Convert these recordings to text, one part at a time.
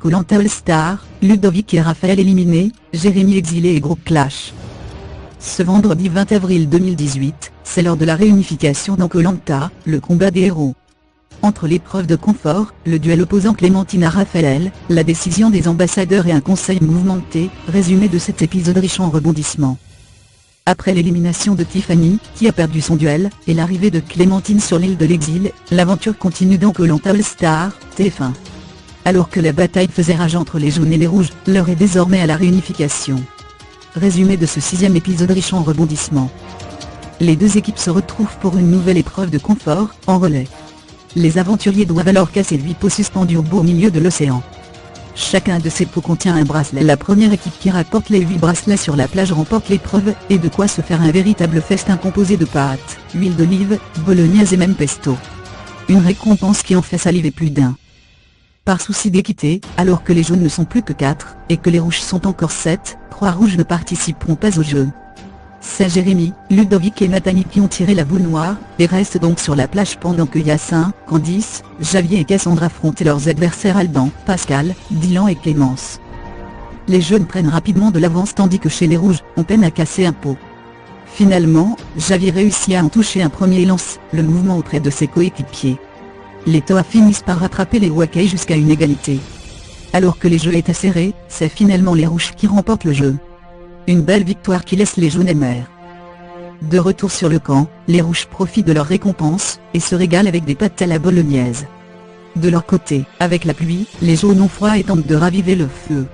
Koh-Lanta All Star, Ludovic et Raphaël éliminés, Jérémy exilé et groupe clash. Ce vendredi 20 avril 2018, c'est lors de la réunification dans Koh-Lanta, le combat des héros. Entre l'épreuve de confort, le duel opposant Clémentine à Raphaël, la décision des ambassadeurs et un conseil mouvementé, résumé de cet épisode riche en rebondissements. Après l'élimination de Tiffany, qui a perdu son duel, et l'arrivée de Clémentine sur l'île de l'exil, l'aventure continue dans Koh-Lanta All Star, TF1. Alors que la bataille faisait rage entre les jaunes et les rouges, l'heure est désormais à la réunification. Résumé de ce 6e épisode riche en rebondissements. Les deux équipes se retrouvent pour une nouvelle épreuve de confort, en relais. Les aventuriers doivent alors casser 8 pots suspendus au beau milieu de l'océan. Chacun de ces pots contient un bracelet. La première équipe qui rapporte les 8 bracelets sur la plage remporte l'épreuve, et de quoi se faire un véritable festin composé de pâtes, huile d'olive, bolognaise et même pesto. Une récompense qui en fait saliver plus d'un. Par souci d'équité, alors que les jaunes ne sont plus que 4, et que les rouges sont encore 7, 3 rouges ne participeront pas au jeu. C'est Jérémy, Ludovic et Nathalie qui ont tiré la boule noire, et restent donc sur la plage pendant que Yacine, Candice, Javier et Cassandre affrontent leurs adversaires Alban, Pascal, Dylan et Clémence. Les jeunes prennent rapidement de l'avance tandis que chez les rouges, on peine à casser un pot. Finalement, Javier réussit à en toucher un premier et lance le mouvement auprès de ses coéquipiers. Les Toa finissent par rattraper les Wakai jusqu'à une égalité. Alors que les jeux étaient serrés, c'est finalement les rouges qui remportent le jeu. Une belle victoire qui laisse les jaunes amers. De retour sur le camp, les rouges profitent de leur récompense, et se régalent avec des pâtes à la bolognaise. De leur côté, avec la pluie, les jaunes ont froid et tentent de raviver le feu.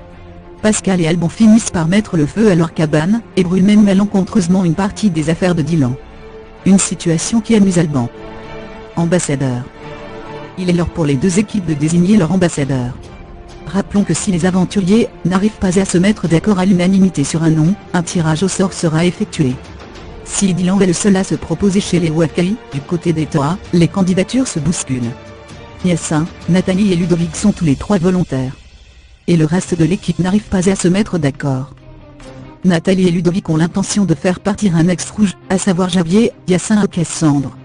Pascal et Alban finissent par mettre le feu à leur cabane, et brûlent même malencontreusement une partie des affaires de Dylan. Une situation qui amuse Alban. Ambassadeur. Il est l'heure pour les deux équipes de désigner leur ambassadeur. Rappelons que si les aventuriers n'arrivent pas à se mettre d'accord à l'unanimité sur un nom, un tirage au sort sera effectué. Si Dylan est le seul à se proposer chez les Wakai, du côté des Toa, les candidatures se bousculent. Yacine, Nathalie et Ludovic sont tous les 3 volontaires. Et le reste de l'équipe n'arrive pas à se mettre d'accord. Nathalie et Ludovic ont l'intention de faire partir un ex-rouge, à savoir Javier, Yacine et Cassandre.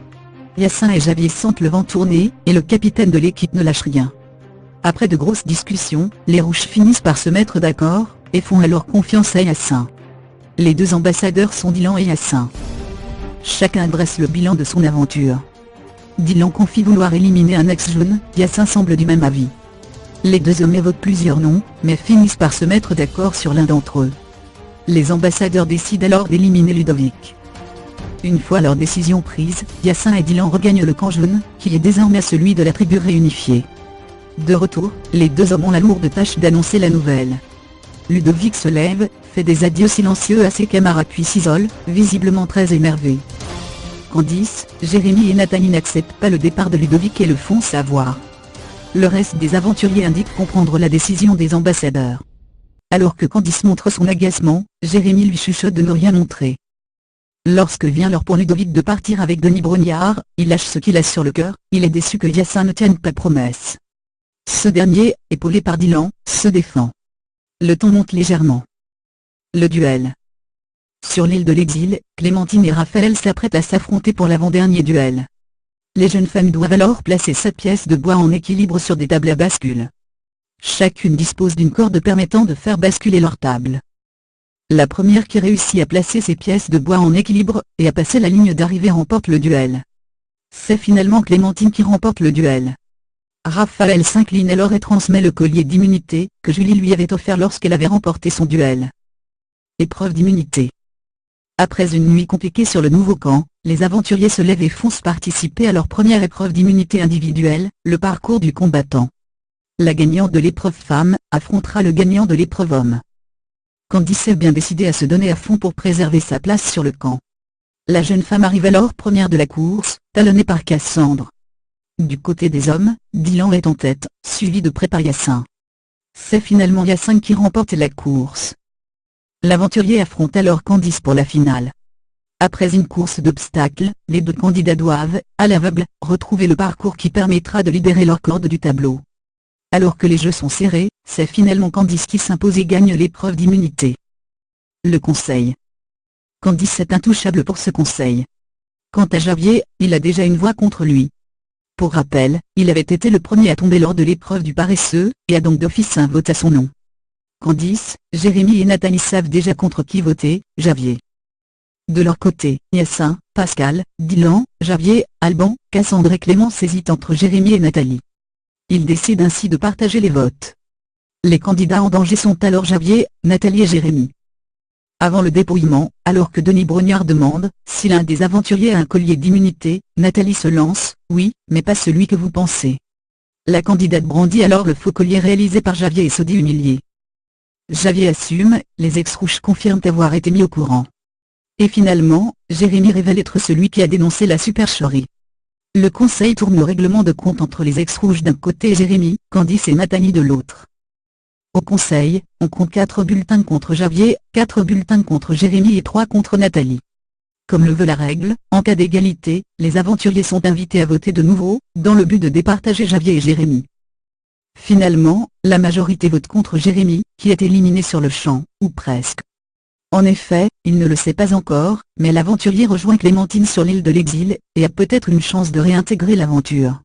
Yacine et Javier sentent le vent tourner, et le capitaine de l'équipe ne lâche rien. Après de grosses discussions, les rouges finissent par se mettre d'accord, et font alors confiance à Yacine. Les deux ambassadeurs sont Dylan et Yacine. Chacun dresse le bilan de son aventure. Dylan confie vouloir éliminer un ex-jaune, Yacine semble du même avis. Les deux hommes évoquent plusieurs noms, mais finissent par se mettre d'accord sur l'un d'entre eux. Les ambassadeurs décident alors d'éliminer Ludovic. Une fois leur décision prise, Yacine et Dylan regagnent le camp jaune, qui est désormais celui de la tribu réunifiée. De retour, les deux hommes ont la lourde tâche d'annoncer la nouvelle. Ludovic se lève, fait des adieux silencieux à ses camarades puis s'isole, visiblement très énervé. Candice, Jérémy et Nathalie n'acceptent pas le départ de Ludovic et le font savoir. Le reste des aventuriers indique comprendre la décision des ambassadeurs. Alors que Candice montre son agacement, Jérémy lui chuchote de ne rien montrer. Lorsque vient l'heure pour Ludovic de partir avec Denis Brognard, il lâche ce qu'il a sur le cœur, il est déçu que Yacine ne tienne pas promesse. Ce dernier, épaulé par Dylan, se défend. Le ton monte légèrement. Le duel. Sur l'île de l'exil, Clémentine et Raphaël s'apprêtent à s'affronter pour l'avant-dernier duel. Les jeunes femmes doivent alors placer 7 pièces de bois en équilibre sur des tables à bascule. Chacune dispose d'une corde permettant de faire basculer leur table. La première qui réussit à placer ces pièces de bois en équilibre, et à passer la ligne d'arrivée remporte le duel. C'est finalement Clémentine qui remporte le duel. Raphaël s'incline alors et transmet le collier d'immunité, que Julie lui avait offert lorsqu'elle avait remporté son duel. Épreuve d'immunité. Après une nuit compliquée sur le nouveau camp, les aventuriers se lèvent et foncent participer à leur première épreuve d'immunité individuelle, le parcours du combattant. La gagnante de l'épreuve femme, affrontera le gagnant de l'épreuve homme. Candice est bien décidée à se donner à fond pour préserver sa place sur le camp. La jeune femme arrive alors première de la course, talonnée par Cassandre. Du côté des hommes, Dylan est en tête, suivi de près par Yacine. C'est finalement Yacine qui remporte la course. L'aventurier affronte alors Candice pour la finale. Après une course d'obstacles, les deux candidats doivent, à l'aveugle, retrouver le parcours qui permettra de libérer leur corde du tableau. Alors que les jeux sont serrés, c'est finalement Candice qui s'impose et gagne l'épreuve d'immunité. Le conseil. Candice est intouchable pour ce conseil. Quant à Javier, il a déjà une voix contre lui. Pour rappel, il avait été le premier à tomber lors de l'épreuve du paresseux, et a donc d'office un vote à son nom. Candice, Jérémy et Nathalie savent déjà contre qui voter, Javier. De leur côté, Hyacinthe, Pascal, Dylan, Javier, Alban, Cassandre et Clémence hésitent entre Jérémy et Nathalie. Ils décident ainsi de partager les votes. Les candidats en danger sont alors Javier, Nathalie et Jérémy. Avant le dépouillement, alors que Denis Brognard demande si l'un des aventuriers a un collier d'immunité, Nathalie se lance « Oui, mais pas celui que vous pensez ». La candidate brandit alors le faux collier réalisé par Javier et se dit humilié. Javier assume, les ex-rouges confirment avoir été mis au courant. Et finalement, Jérémy révèle être celui qui a dénoncé la supercherie. Le conseil tourne le règlement de compte entre les ex-rouges d'un côté et Jérémy, Candice et Nathalie de l'autre. Au conseil, on compte 4 bulletins contre Javier, 4 bulletins contre Jérémy et 3 contre Nathalie. Comme le veut la règle, en cas d'égalité, les aventuriers sont invités à voter de nouveau, dans le but de départager Javier et Jérémy. Finalement, la majorité vote contre Jérémy, qui est éliminé sur le champ, ou presque. En effet, il ne le sait pas encore, mais l'aventurier rejoint Clémentine sur l'île de l'Exil, et a peut-être une chance de réintégrer l'aventure.